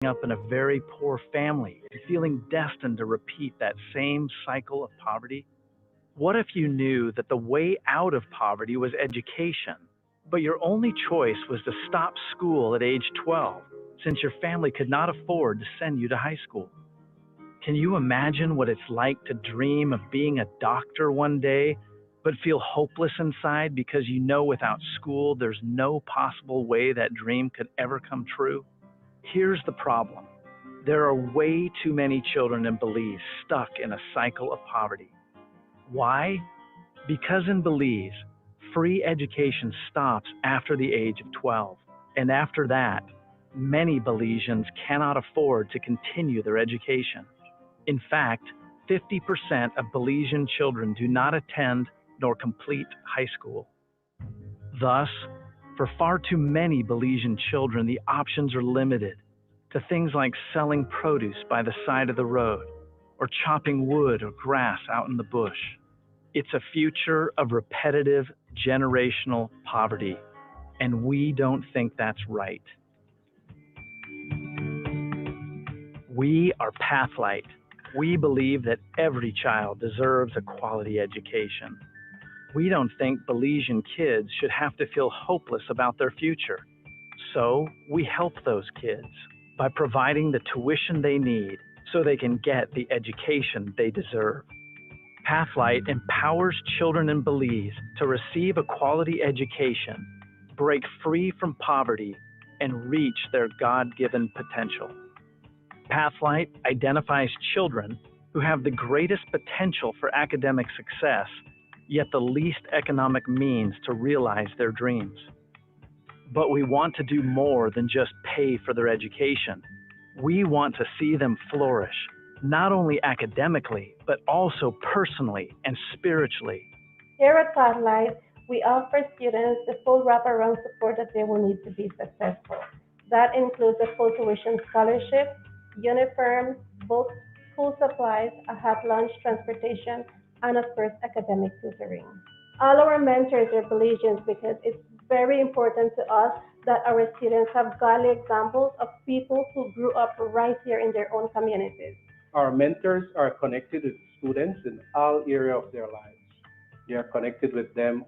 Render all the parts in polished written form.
up in a very poor family and feeling destined to repeat that same cycle of poverty? What if you knew that the way out of poverty was education, but your only choice was to stop school at age 12 since your family could not afford to send you to high school? Can you imagine what it's like to dream of being a doctor one day, but feel hopeless inside because you know without school there's no possible way that dream could ever come true? Here's the problem. There are way too many children in Belize stuck in a cycle of poverty. Why? Because in Belize, free education stops after the age of 12. And after that, many Belizeans cannot afford to continue their education. In fact, 50% of Belizean children do not attend nor complete high school. Thus, for far too many Belizean children, the options are limited to things like selling produce by the side of the road or chopping wood or grass out in the bush. It's a future of repetitive generational poverty, and we don't think that's right. We are PathLight. We believe that every child deserves a quality education. We don't think Belizean kids should have to feel hopeless about their future. So we help those kids by providing the tuition they need so they can get the education they deserve. PathLight empowers children in Belize to receive a quality education, break free from poverty, and reach their God-given potential. PathLight identifies children who have the greatest potential for academic success, yet the least economic means to realize their dreams. But we want to do more than just pay for their education. We want to see them flourish, not only academically, but also personally and spiritually. Here at PathLight, we offer students the full wraparound support that they will need to be successful. That includes a full tuition scholarship, uniforms, books, school supplies, a hot lunch, transportation, and of course, academic tutoring. All our mentors are Belizeans because it's very important to us that our students have godly examples of people who grew up right here in their own communities. Our mentors are connected with students in all areas of their lives. They are connected with them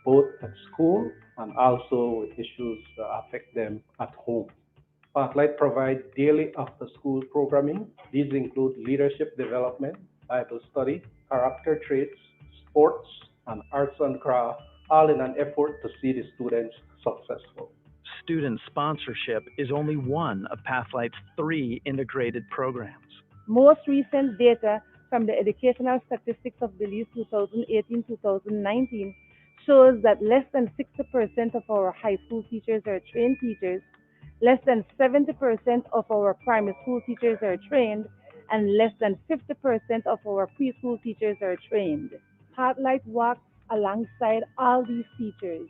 both at school and also with issues that affect them at home. Spotlight provides daily after-school programming. These include leadership development, Bible study, character traits, sports, and arts and crafts, all in an effort to see the students successful. Student sponsorship is only one of PathLight's 3 integrated programs. Most recent data from the Educational Statistics of Belize 2018-2019 shows that less than 60% of our high school teachers are trained teachers, less than 70% of our primary school teachers are trained, and less than 50% of our preschool teachers are trained. Spotlight walks alongside all these teachers,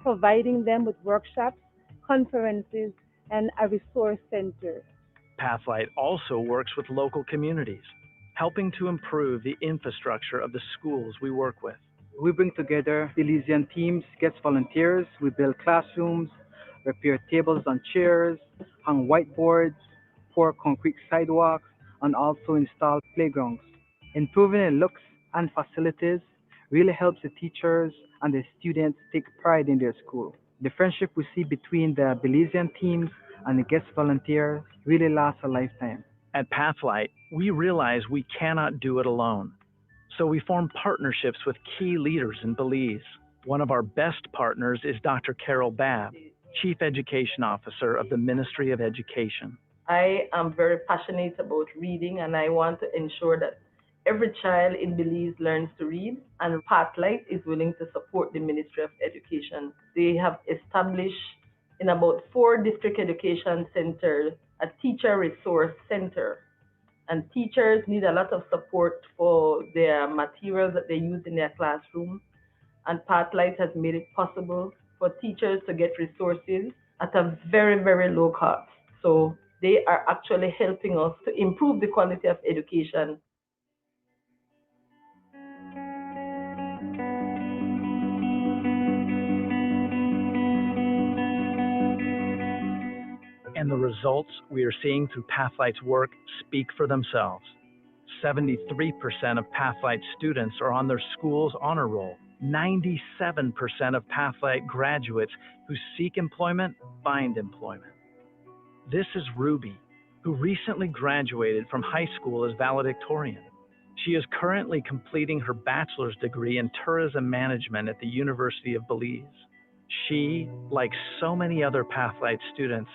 providing them with workshops, conferences, and a resource center. PathLight also works with local communities, helping to improve the infrastructure of the schools we work with. We bring together Belizean teams, guest volunteers, we build classrooms, repair tables and chairs, hang whiteboards, pour concrete sidewalks, and also install playgrounds. Improving the looks and facilities really helps the teachers and the students take pride in their school. The friendship we see between the Belizean teams and the guest volunteers really lasts a lifetime. At PathLight, we realize we cannot do it alone. So we form partnerships with key leaders in Belize. One of our best partners is Dr. Carol Babb, Chief Education Officer of the Ministry of Education. I am very passionate about reading, and I want to ensure that every child in Belize learns to read, and PathLight is willing to support the Ministry of Education. They have established in about 4 district education centers a teacher resource center. And teachers need a lot of support for their materials that they use in their classroom. And PathLight has made it possible for teachers to get resources at a very, very low cost. So they are actually helping us to improve the quality of education. And the results we are seeing through PathLight's work speak for themselves. 73% of PathLight students are on their school's honor roll. 97% of PathLight graduates who seek employment find employment. This is Ruby, who recently graduated from high school as valedictorian. She is currently completing her bachelor's degree in tourism management at the University of Belize. She, like so many other PathLight students,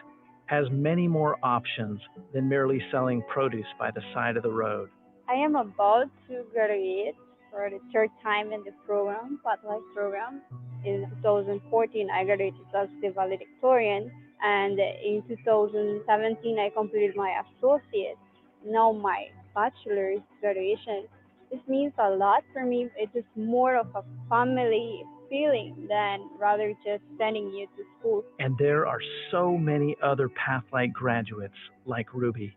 has many more options than merely selling produce by the side of the road. I am about to graduate for the third time in the program, PathLight program. In 2014, I graduated as the valedictorian, and in 2017, I completed my associate. Now my bachelor's graduation. This means a lot for me. It is more of a family feeling than rather just sending you to school. And there are so many other PathLight graduates like Ruby.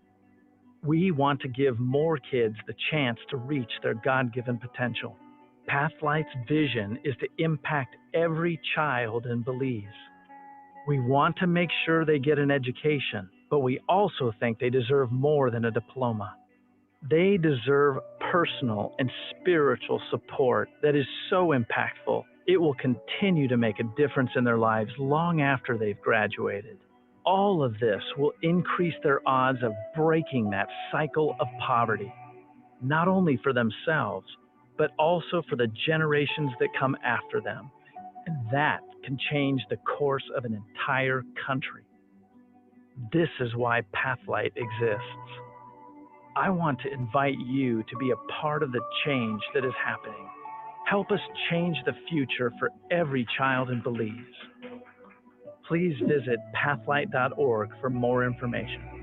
We want to give more kids the chance to reach their God-given potential. PathLight's vision is to impact every child in Belize. We want to make sure they get an education, but we also think they deserve more than a diploma. They deserve personal and spiritual support that is so impactful, it will continue to make a difference in their lives long after they've graduated. All of this will increase their odds of breaking that cycle of poverty, not only for themselves, but also for the generations that come after them. And that can change the course of an entire country. This is why PathLight exists. I want to invite you to be a part of the change that is happening. Help us change the future for every child in Belize. Please visit pathlight.org for more information.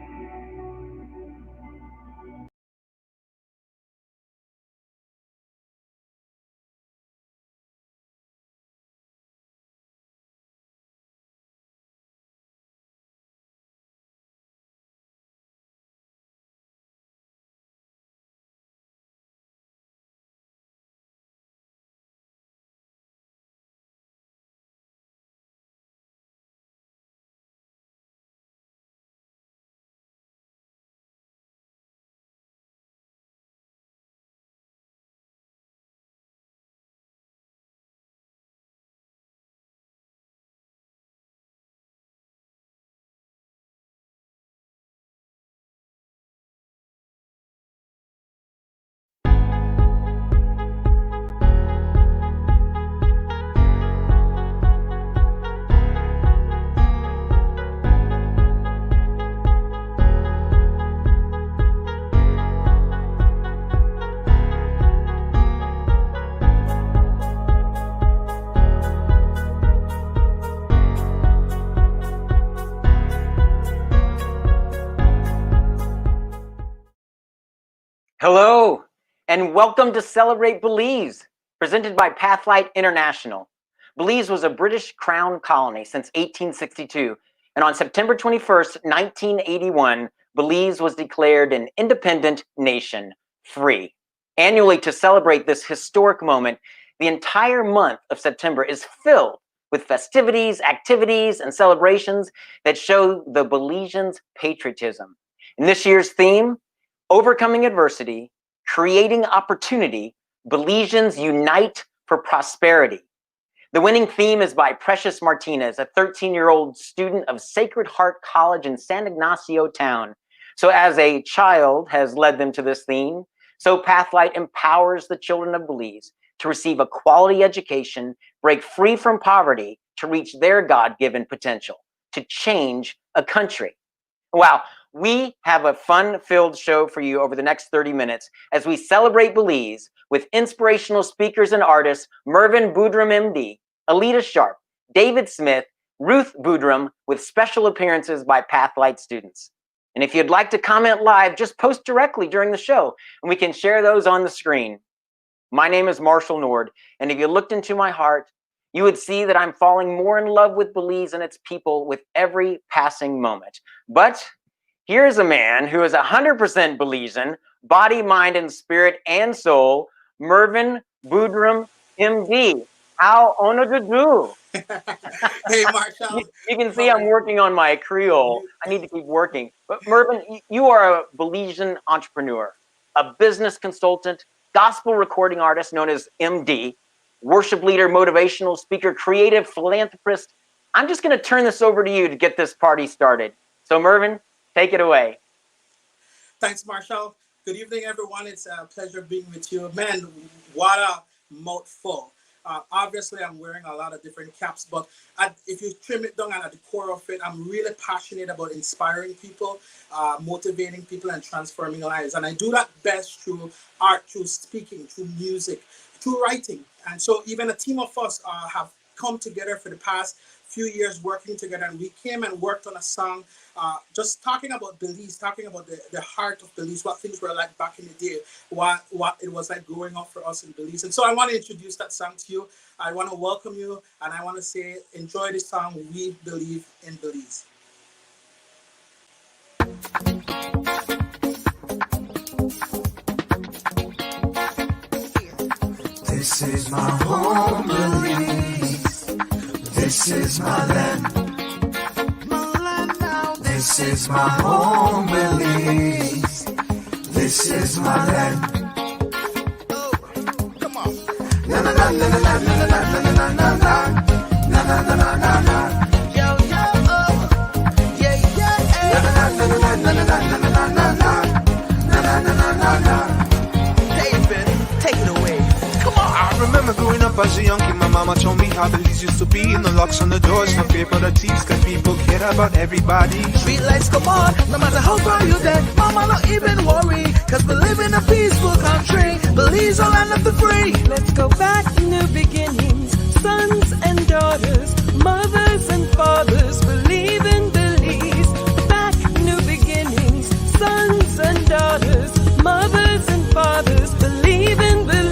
Hello, and welcome to Celebrate Belize, presented by PathLight International. Belize was a British Crown colony since 1862, and on September 21st, 1981, Belize was declared an independent nation, free. Annually, to celebrate this historic moment, the entire month of September is filled with festivities, activities, and celebrations that show the Belizeans' patriotism. In this year's theme, Overcoming Adversity, Creating Opportunity, Belizeans Unite for Prosperity. The winning theme is by Precious Martinez, a 13-year-old student of Sacred Heart College in San Ignacio town. So as a child has led them to this theme, so PathLight empowers the children of Belize to receive a quality education, break free from poverty, to reach their God-given potential, to change a country. Wow, we have a fun-filled show for you over the next 30 minutes as we celebrate Belize with inspirational speakers and artists Mervin Budram, MD, Alida Sharp, David Smith, Ruth Budram, with special appearances by PathLight students. And if you'd like to comment live, just post directly during the show, and we can share those on the screen. My name is Marshall Nord, and if you looked into my heart, you would see that I'm falling more in love with Belize and its people with every passing moment. But here's a man who is 100% Belizean, body, mind, and spirit and soul, Mervin Budram, MD. How honored to do? Hey, Marshall. You can see I'm working on my Creole. I need to keep working. But Mervin, you are a Belizean entrepreneur, a business consultant, gospel recording artist known as MD, worship leader, motivational speaker, creative philanthropist. I'm just going to turn this over to you to get this party started. So Mervin, take it away. Thanks, Marshall. Good evening, everyone. It's a pleasure being with you. Man, what a mouthful. Obviously, I'm wearing a lot of different caps, but if you trim it down and at the core of it, I'm really passionate about inspiring people, motivating people, and transforming lives. And I do that best through art, through speaking, through music, through writing. And so even a team of us have come together for the past few years working together, and we came and worked on a song just talking about Belize, talking about the heart of Belize, what things were like back in the day, what it was like growing up for us in Belize. And so I want to introduce that song to you. I want to welcome you, and I want to say, enjoy this song, We Believe in Belize. This is my home, Belize. This is my land. This is my home, Belize. This is my land. Oh, come on. Na na na na na na na na na na na na na na na na. Yo yo oh, yeah yeah. Na na na na na na na na na na na na na na. David, take it away. Come on. I remember growing up as a young kid, my mama told me how Belize used to be. And the locks on the doors, no paper, the teeth, cause people care about everybody. Street lights come on, no matter how far you get, mama don't even worry, cause we live in a peaceful country. Belize a land of the free. Let's go back to new beginnings, sons and daughters, mothers and fathers, believe in Belize. Back new beginnings, sons and daughters, mothers and fathers, believe in Belize.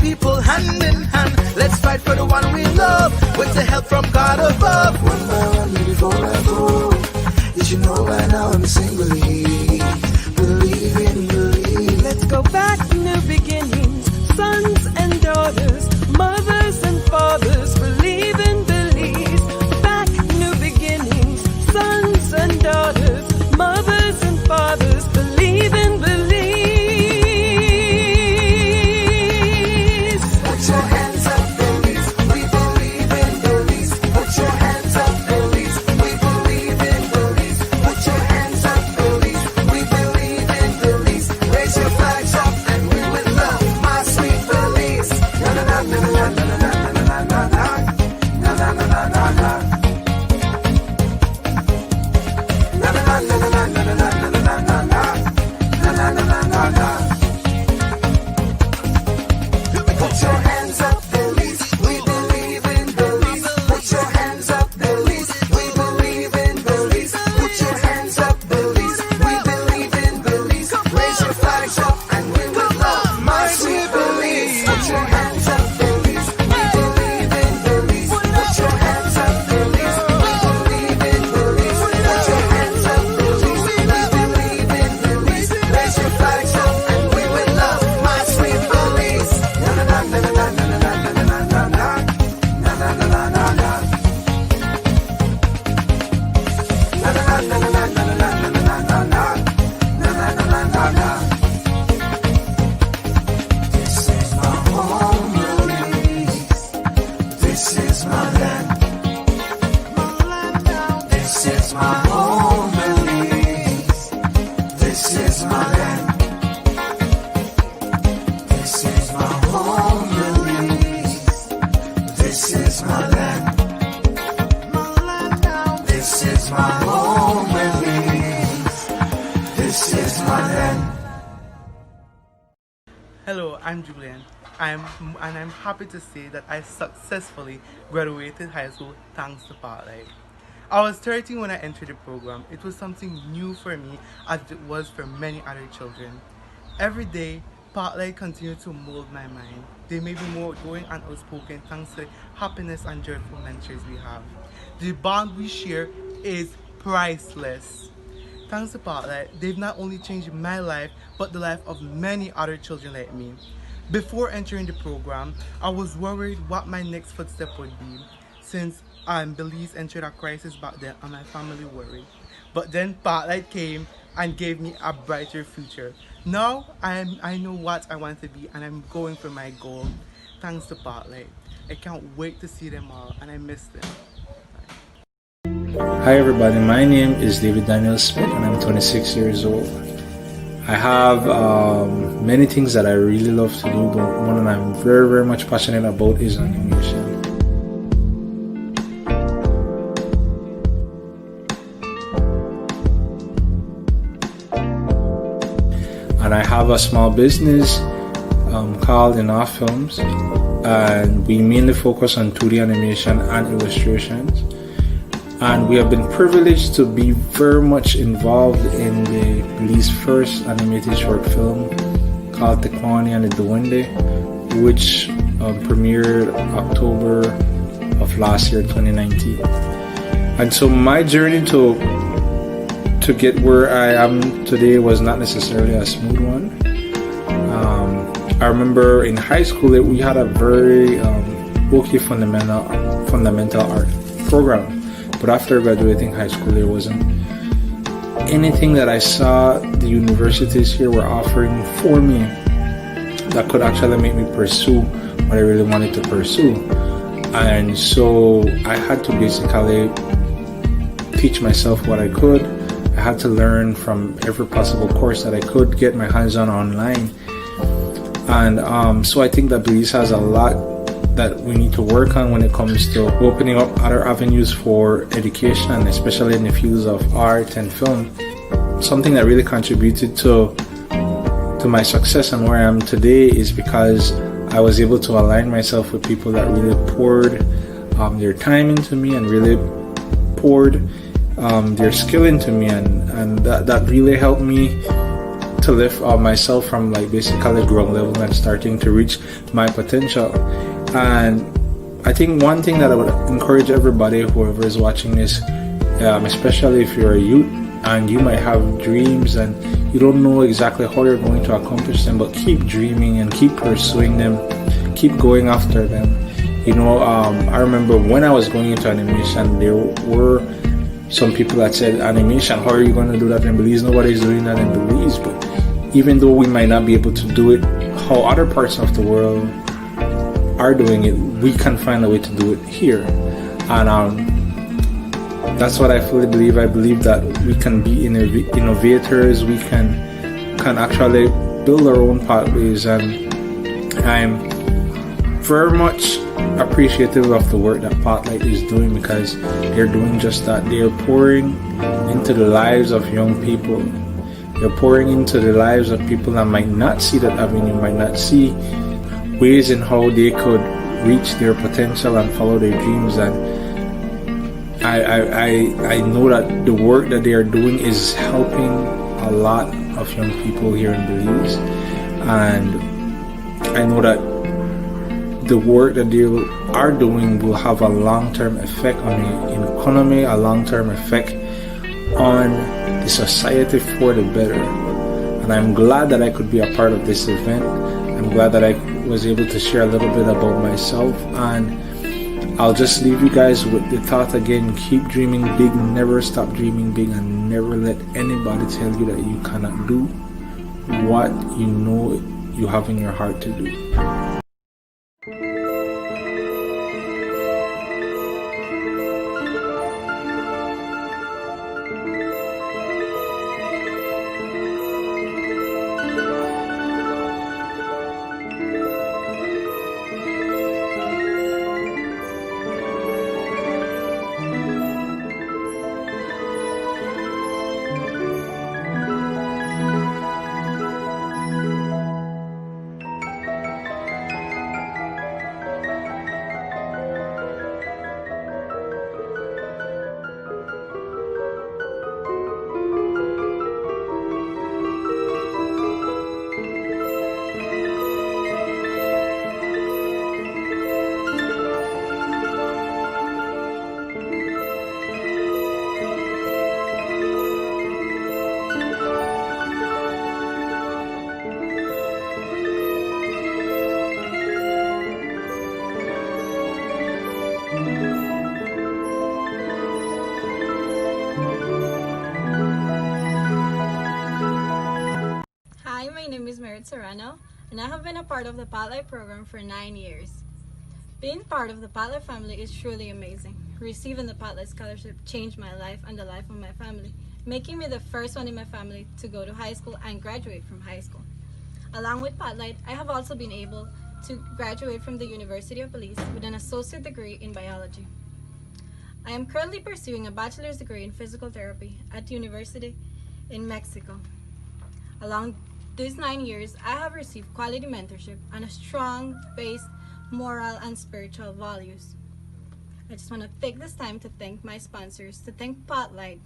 People hand in hand, let's fight for the one we love, with the help from God above. One by one, before I go, did you know by now I'm a single believe in Belize. Let's go back to new beginnings, sons and daughters, mothers and fathers, believe in Belize. Back new beginnings, sons and daughters, mothers and fathers, believe in Belize. This is my land. I'm Julian. I'm happy to say that I successfully graduated high school thanks to PathLight. I was 13 when I entered the program. It was something new for me as it was for many other children. Every day, PathLight continued to mold my mind. They made me more outgoing and outspoken thanks to the happiness and joyful mentors we have. The bond we share is priceless. Thanks to PathLight, they've not only changed my life, but the life of many other children like me. Before entering the program, I was worried what my next footstep would be, since Belize entered a crisis back then and my family worried. But then PathLight came and gave me a brighter future. Now I know what I want to be and I'm going for my goal. Thanks to PathLight. I can't wait to see them all and I miss them. Hi everybody, my name is David Daniel Smith and I'm 26 years old. I have many things that I really love to do, but one that I'm very, very much passionate about is animation. And I have a small business called Enough Films, and we mainly focus on 2D animation and illustrations. And we have been privileged to be very much involved in the Belize first animated short film called Tekwani and the Duende, which premiered October of last year, 2019. And so my journey to get where I am today was not necessarily a smooth one. I remember in high school that we had a very okay fundamental art program. But after graduating high school, there wasn't anything that I saw the universities here were offering for me that could actually make me pursue what I really wanted to pursue. And so I had to basically teach myself what I could. I had to learn from every possible course that I could get my hands on online. And so I think that Belize has a lot that we need to work on when it comes to opening up other avenues for education, especially in the fields of art and film. Something that really contributed to my success and where I am today is because I was able to align myself with people that really poured their time into me and really poured their skill into me, and that really helped me to lift myself from like basically ground level and starting to reach my potential. And I think one thing that I would encourage everybody, whoever is watching this, especially if you're a youth and you might have dreams and you don't know exactly how you're going to accomplish them, but keep dreaming and keep pursuing them, keep going after them. You know, I remember when I was going into animation, there were some people that said, animation, how are you going to do that in Belize? Nobody's doing that in Belize. But even though we might not be able to do it how other parts of the world are doing it, we can find a way to do it here. And that's what I fully believe. I believe that we can be innovators, we can actually build our own pathways, and I'm very much appreciative of the work that PathLight is doing, because they're doing just that. They're pouring into the lives of young people. They're pouring into the lives of people that might not see that avenue, might not see ways in how they could reach their potential and follow their dreams. And I know that the work that they are doing is helping a lot of young people here in Belize, and I know that the work that they are doing will have a long-term effect on the economy, a long-term effect on the society for the better. And I'm glad that I could be a part of this event. I'm glad that I was able to share a little bit about myself, and I'll just leave you guys with the thought again: keep dreaming big, never stop dreaming big, and never let anybody tell you that you cannot do what you know you have in your heart to do. Serrano, and I have been a part of the PathLight program for 9 years. Being part of the PathLight family is truly amazing. Receiving the PathLight scholarship changed my life and the life of my family, making me the first one in my family to go to high school and graduate from high school. Along with PathLight, I have also been able to graduate from the University of Belize with an associate degree in biology. I am currently pursuing a bachelor's degree in physical therapy at the University in Mexico. Along these 9 years, I have received quality mentorship and a strong based moral and spiritual values. I just want to take this time to thank my sponsors, to thank PathLight,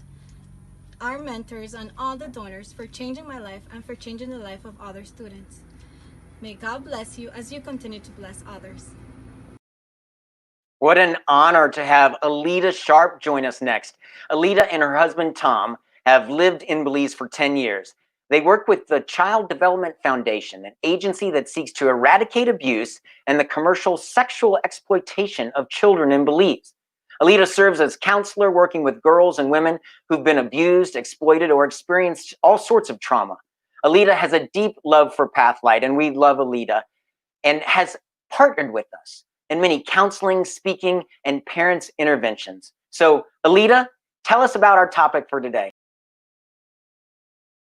our mentors, and all the donors for changing my life and for changing the life of other students. May God bless you as you continue to bless others. What an honor to have Alida Sharp join us next. Alida and her husband, Tom, have lived in Belize for 10 years. They work with the Child Development Foundation, an agency that seeks to eradicate abuse and the commercial sexual exploitation of children in Belize. Alida serves as counselor working with girls and women who've been abused, exploited, or experienced all sorts of trauma. Alida has a deep love for PathLight, and we love Alida, and has partnered with us in many counseling, speaking, and parents' interventions. So, Alida, tell us about our topic for today.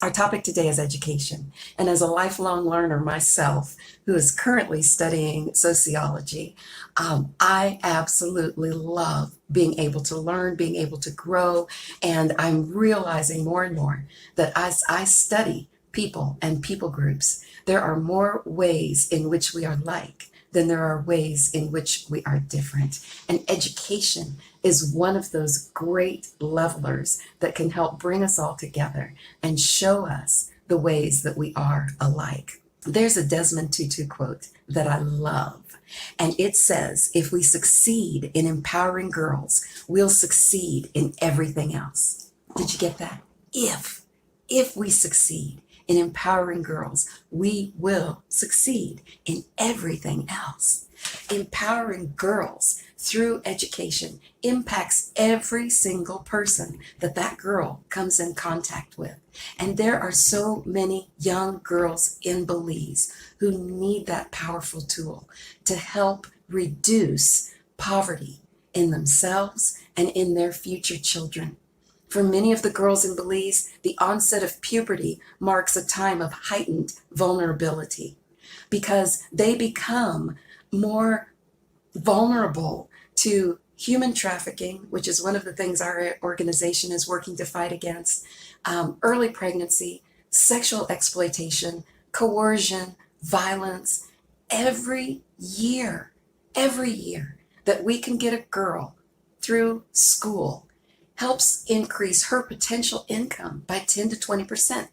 Our topic today is education. And as a lifelong learner myself, who is currently studying sociology, I absolutely love being able to learn, being able to grow. And I'm realizing more and more that as I study people and people groups, there are more ways in which we are like than there are ways in which we are different. And education is one of those great levelers that can help bring us all together and show us the ways that we are alike. There's a Desmond Tutu quote that I love, and it says, if we succeed in empowering girls, we'll succeed in everything else. Did you get that? If we succeed in empowering girls, we will succeed in everything else. Empowering girls through education impacts every single person that girl comes in contact with. And there are so many young girls in Belize who need that powerful tool to help reduce poverty in themselves and in their future children. For many of the girls in Belize, the onset of puberty marks a time of heightened vulnerability because they become more vulnerable to human trafficking, which is one of the things our organization is working to fight against, early pregnancy, sexual exploitation, coercion, violence. Every year that we can get a girl through school helps increase her potential income by 10 to 20%.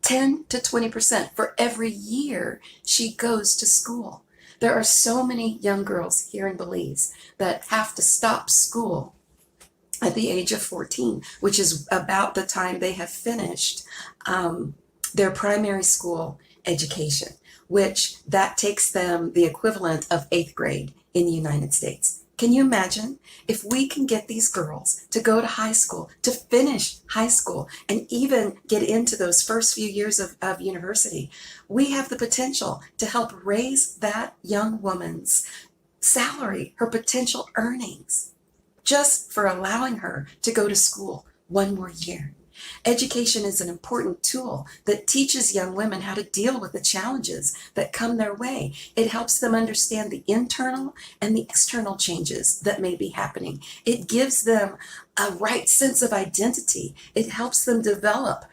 10 to 20% for every year she goes to school. There are so many young girls here in Belize that have to stop school at the age of 14, which is about the time they have finished their primary school education, which that takes them the equivalent of 8th grade in the United States. Can you imagine if we can get these girls to go to high school, to finish high school, and even get into those first few years of university? We have the potential to help raise that young woman's salary, her potential earnings, just for allowing her to go to school one more year. Education is an important tool that teaches young women how to deal with the challenges that come their way. It helps them understand the internal and the external changes that may be happening. It gives them a right sense of identity. It helps them develop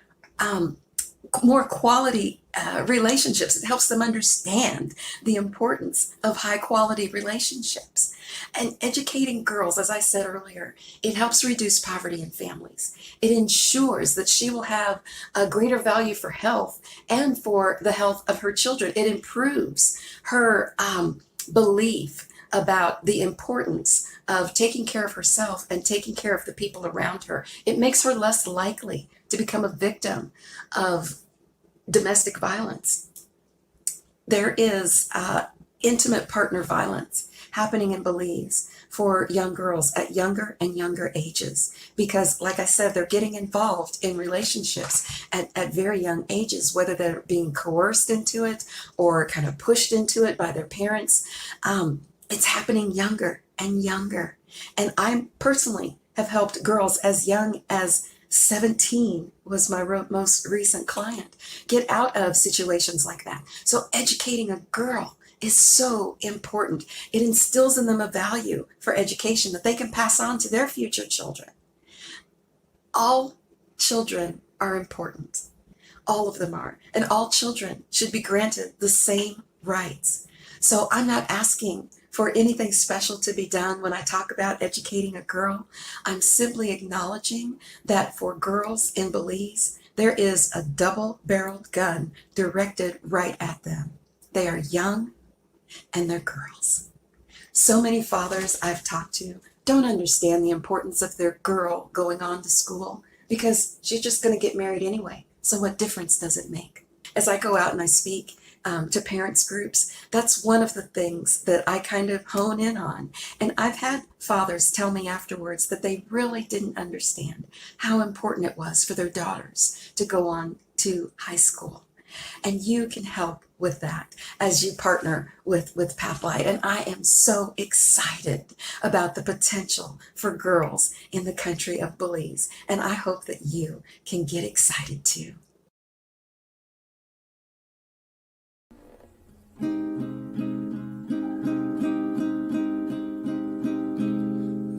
more quality relationships. It helps them understand the importance of high quality relationships. And educating girls, as I said earlier, it helps reduce poverty in families. It ensures that she will have a greater value for health and for the health of her children. It improves her belief about the importance of taking care of herself and taking care of the people around her. It makes her less likely to become a victim of domestic violence. There is intimate partner violence happening in Belize for young girls at younger and younger ages. Because, like I said, they're getting involved in relationships at very young ages, whether they're being coerced into it or kind of pushed into it by their parents. It's happening younger and younger. And I personally have helped girls as young as 17 was my most recent client get out of situations like that. So educating a girl is so important. It instills in them a value for education that they can pass on to their future children. All children are important. All of them are. And all children should be granted the same rights. So I'm not asking for anything special to be done when I talk about educating a girl. I'm simply acknowledging that for girls in Belize, there is a double-barreled gun directed right at them. They are young and they're girls. So many fathers I've talked to don't understand the importance of their girl going on to school because she's just going to get married anyway. So what difference does it make? As I go out and I speak to parents groups, that's one of the things that I kind of hone in on. And I've had fathers tell me afterwards that they really didn't understand how important it was for their daughters to go on to high school. And you can help with that as you partner with PathLight. And I am so excited about the potential for girls in the country of Belize. And I hope that you can get excited too.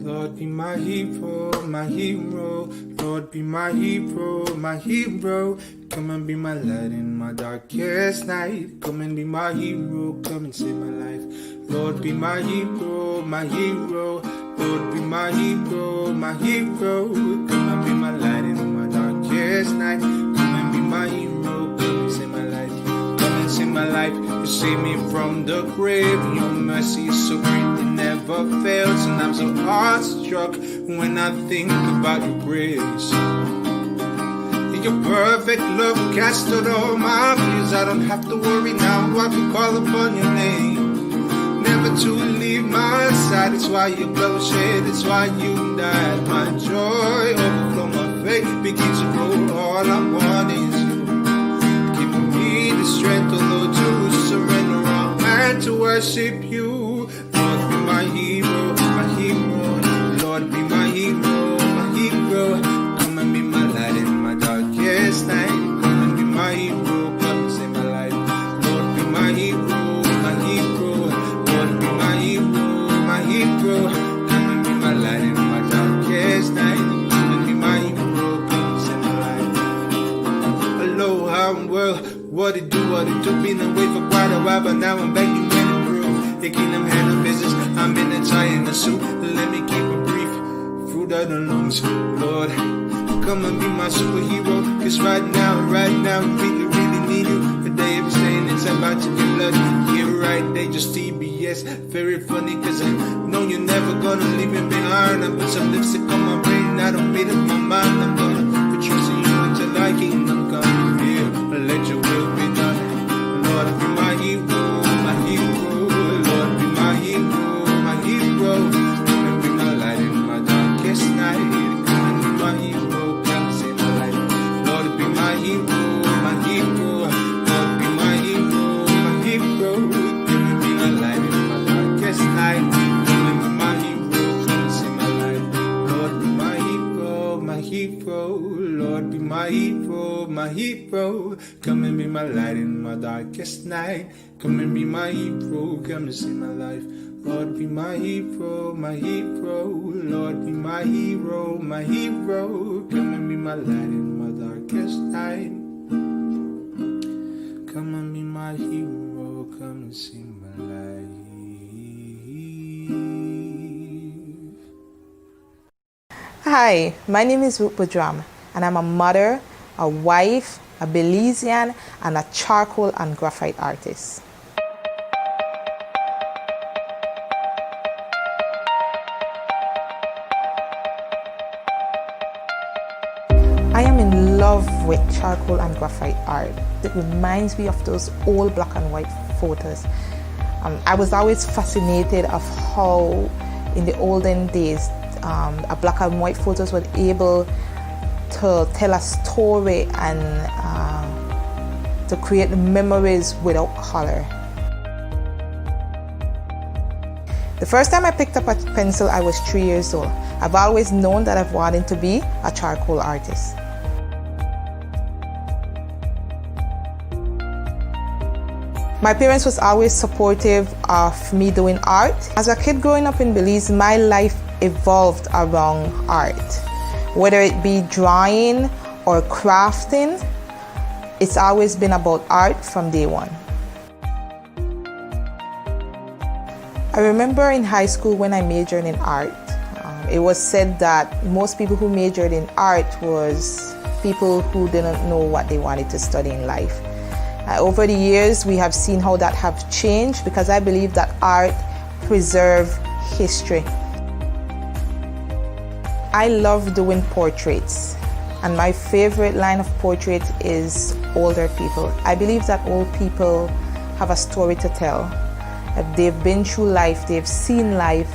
Lord be my hero, my hero. Lord be my hero, my hero. Come and be my light in my darkest night. Come and be my hero, come and save my life. Lord be my hero, my hero. Lord be my hero, my hero. Come and be my light in my darkest night. Come and be my hero, come and save my life. Come and save my life. You save me from the grave. Your mercy is so great, it never fails. And I'm so awestruck when I think about your grace. Your perfect love cast out all my fears. I don't have to worry now, I can call upon your name. Never to leave my side, it's why you bloodshed, it's why you died. My joy overflow, my faith begins to grow. All I want is you. Give me the strength, oh Lord, to surrender all and to worship you. Lord be my hero, my hero. Lord be my hero, my hero. Come and be my light in my darkest night. Come and be my hero, come and save my life. Lord be my hero, my hero. Lord be my hero, my hero. Come and be my light in my darkest night. Come and be my hero, come and save my life. Aloha world, what it do, been away for quite a while, but now I'm back in the groove. The kingdom handle business, I'm in a tie in the suit. Let me keep it brief, fruit of the lungs, Lord. Come and be my superhero, cause right now, we really need you. The day of saying it's about to get bloody. Yeah, right, they just TBS. Very funny, cause I know you're never gonna leave me behind. I put some lipstick on my brain, I don't made up my mind. I'm gonna put trust in you until I kingdom come. Yeah, let your will be done. Lord, be my hero, my hero. Lord, be my hero, my hero. Come and be my light in my darkest night. Come and be my hero. My hero, my hero, Lord be my hero, my hero. Come and be my light in my darkest night. Come and be my hero, come and save my life. Lord be my hero, my hero. Lord be my hero, my hero. Come and be my light in my darkest night. Come and be my hero, come and save my life. Lord be my hero, my hero. Lord be my hero, my hero. Come and be my light in my darkest night. Come and be my hero, come and save my life. Hi, my name is Ruth Budram, and I'm a mother, a wife, a Belizean, and a charcoal and graphite artist. I am in love with charcoal and graphite art. It reminds me of those old black and white photos. I was always fascinated of how in the olden days, a black and white photos were able to tell a story and to create memories without color. The first time I picked up a pencil, I was 3 years old. I've always known that I've wanted to be a charcoal artist. My parents was always supportive of me doing art. As a kid growing up in Belize, my life evolved around art. Whether it be drawing or crafting, it's always been about art from day one. I remember in high school when I majored in art, it was said that most people who majored in art was people who didn't know what they wanted to study in life. Over the years, we have seen how that have changed because I believe that art preserves history. I love doing portraits, and my favorite line of portraits is older people. I believe that old people have a story to tell. They've been through life, they've seen life,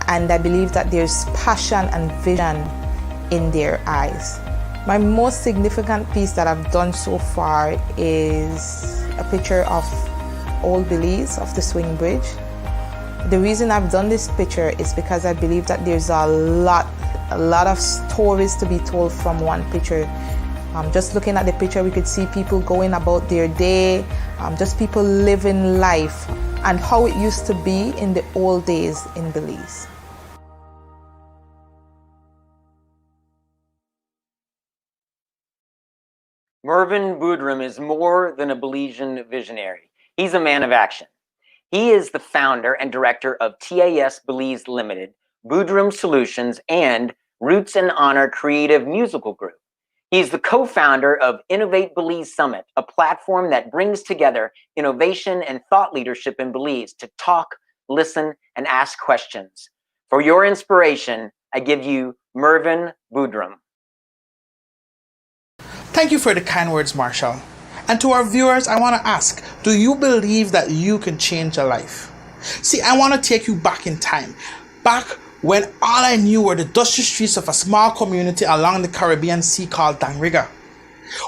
and I believe that there's passion and vision in their eyes. My most significant piece that I've done so far is a picture of Old Belize, of the Swing Bridge. The reason I've done this picture is because I believe that there's a lot of stories to be told from one picture. Just looking at the picture, we could see people going about their day, just people living life and how it used to be in the old days in Belize. Mervin Budram is more than a Belizean visionary. He's a man of action. He is the founder and director of TAS Belize Limited, Budram Solutions, and Roots and Honor Creative Musical Group. He's the co-founder of Innovate Belize Summit, a platform that brings together innovation and thought leadership in Belize to talk, listen, and ask questions. For your inspiration, I give you Mervin Budram. Thank you for the kind words, Marshall. And to our viewers, I want to ask, do you believe that you can change a life? See, I want to take you back in time, back when all I knew were the dusty streets of a small community along the Caribbean Sea called Dangriga,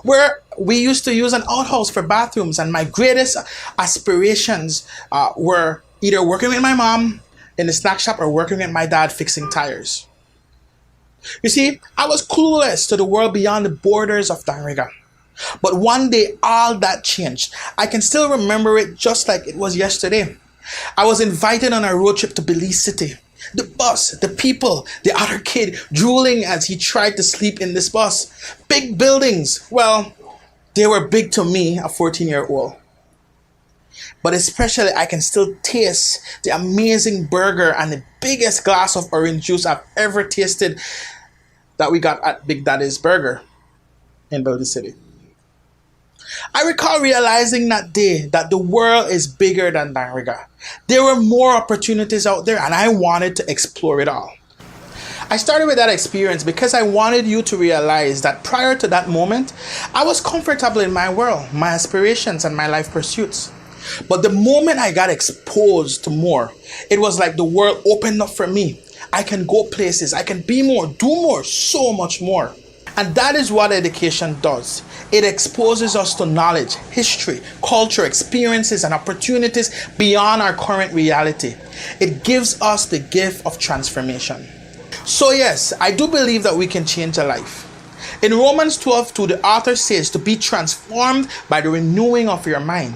where we used to use an outhouse for bathrooms, and my greatest aspirations were either working with my mom in the snack shop or working with my dad fixing tires. You see, I was clueless to the world beyond the borders of Dangriga. But one day, all that changed. I can still remember it just like it was yesterday. I was invited on a road trip to Belize City. The bus, the people, the other kid drooling as he tried to sleep in this bus. Big buildings. Well, they were big to me, a 14-year-old. But especially, I can still taste the amazing burger and the biggest glass of orange juice I've ever tasted that we got at Big Daddy's Burger in Belize City. I recall realizing that day that the world is bigger than Dangriga. There were more opportunities out there and I wanted to explore it all. I started with that experience because I wanted you to realize that prior to that moment, I was comfortable in my world, my aspirations and my life pursuits. But the moment I got exposed to more, it was like the world opened up for me. I can go places, I can be more, do more, so much more. And that is what education does. It exposes us to knowledge, history, culture, experiences, and opportunities beyond our current reality. It gives us the gift of transformation. So yes, I do believe that we can change a life. In Romans 12:2, the author says to be transformed by the renewing of your mind.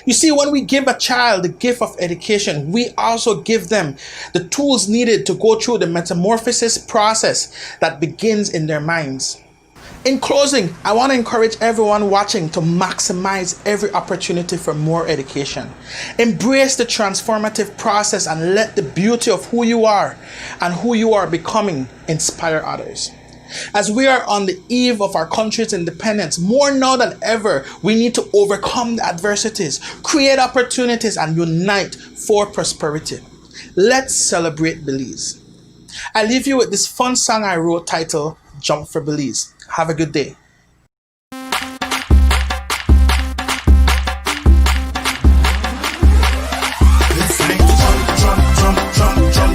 You see, when we give a child the gift of education, we also give them the tools needed to go through the metamorphosis process that begins in their minds. In closing, I want to encourage everyone watching to maximize every opportunity for more education. Embrace the transformative process and let the beauty of who you are and who you are becoming inspire others. As we are on the eve of our country's independence, more now than ever, we need to overcome the adversities, create opportunities, and unite for prosperity. Let's celebrate Belize. I leave you with this fun song I wrote titled Jump for Belize. Have a good day. Jump, jump, jump, jump, jump.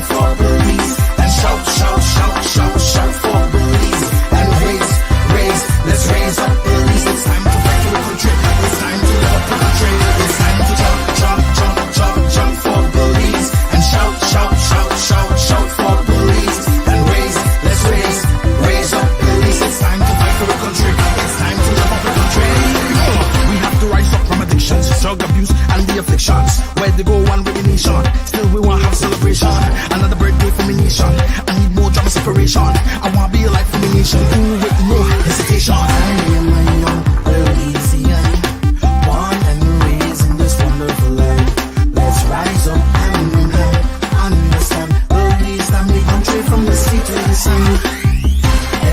inspiration. I want to be like for the nation, ooh, with no hesitation. I am a young Belizean, born and raised in this wonderful land. Let's rise up and understand Belize, I'm the country from the sea to the sun.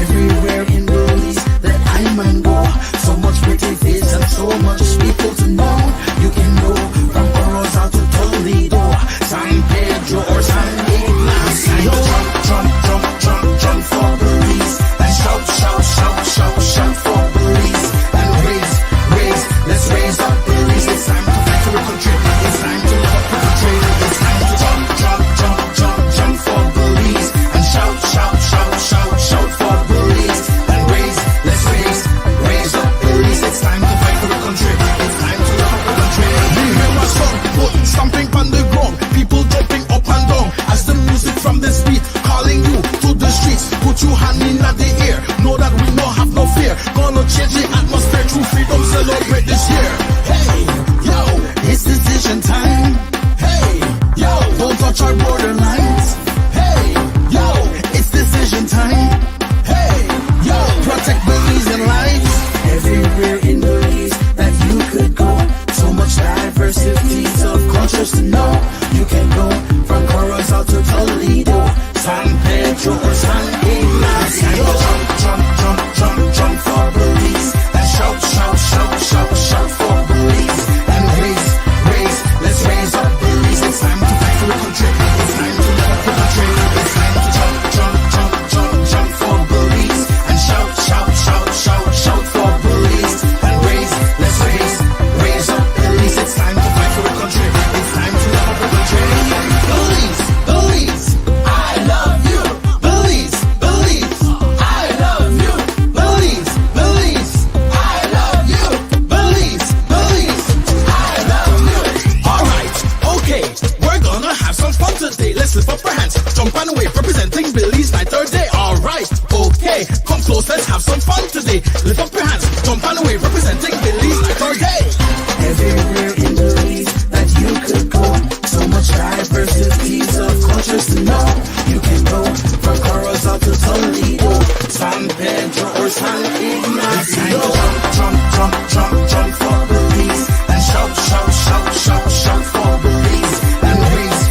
Everywhere in Belize that I might go, so much pretty face and so much people to know. You can go from Corozal to Toledo, San Pedro or San Ignacio. Jump for Belize and shout, shout, shout, shout, shout for Belize and raise, let's raise up Belize. It's time to fight for the country. It's time to love up the country. It's time to jump for Belize and shout, shout, shout, shout, shout for Belize and raise, let's raise up Belize. It's time to fight for the country. It's time to love up the country. We hear my song, foot stomping on the ground, people jumping up and down as the music from this beat calling you to the streets. Put your hand in the air, know that we don't have no fear. Gonna change the atmosphere, true freedom celebrate this year. Hey, yo, it's decision time. Hey, yo, don't touch our borderlines. Hey, yo, it's decision time. Hey, yo, protect Belizean lives. Everywhere in Belize that you could go, so much diversity of cultures to know. You can go from Corozal to Toledo, San Pedro or San Ignacio. Jump for Belize and shout, shout, shout, shout, shout for Belize and raise, let's raise up Belize. It's time to fight for the country. It's time to love the country. It's time to jump for Belize and shout, shout, shout, shout, shout for Belize and raise, let's raise up Belize. It's time to fight for the country. It's time to love the country. Belize, I love you. Belize, I love you. Belize, I love you. Belize, I love you. Alright, okay, we're gonna have some fun today. Let's lift up our hands, jump and wave, representing Belize night or day. Alright, okay, come close, let's have some fun today. Lift up your hands, jump and wave, representing Belize night or day. Everywhere in Belize that you could go, so much diversity of cultures to know. You can go from Corozal to Toledo, San Pedro or San Ignacio. Jump for Belize and shout, shout, shout, shout, shout for Belize and raise,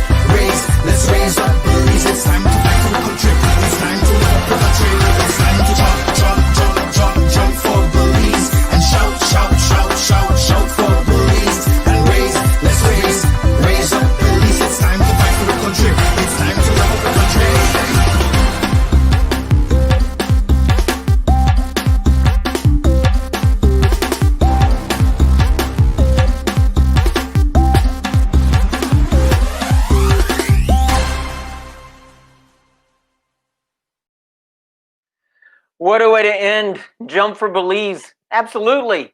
let's raise up Belize. It's time to fight for the country. It's time to love the country. It's time to jump for Belize and shout, shout, shout, shout, shout for Belize and raise, let's raise up Belize. It's time to fight for the country. It's time to love the country. What a way to end. Jump for Belize. Absolutely.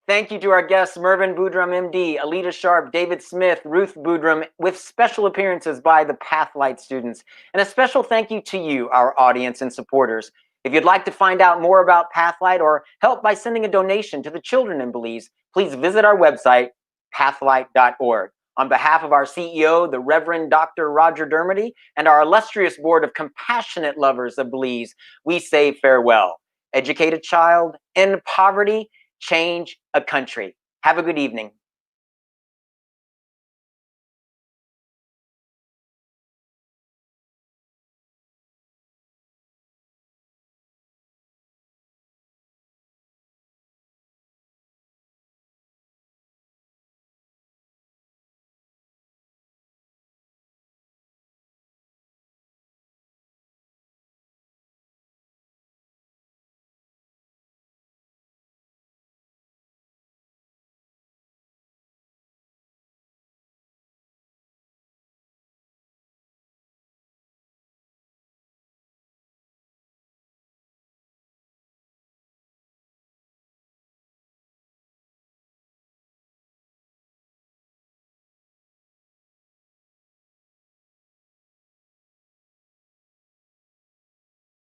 Thank you to our guests, Mervin Budram, MD, Alida Sharp, David Smith, Ruth Budram, with special appearances by the PathLight students. And a special thank you to you, our audience and supporters. If you'd like to find out more about PathLight or help by sending a donation to the children in Belize, please visit our website, pathlight.org. On behalf of our CEO, the Reverend Dr. Roger Dermody, and our illustrious board of compassionate lovers of Belize, we say farewell. Educate a child, end poverty, change a country. Have a good evening.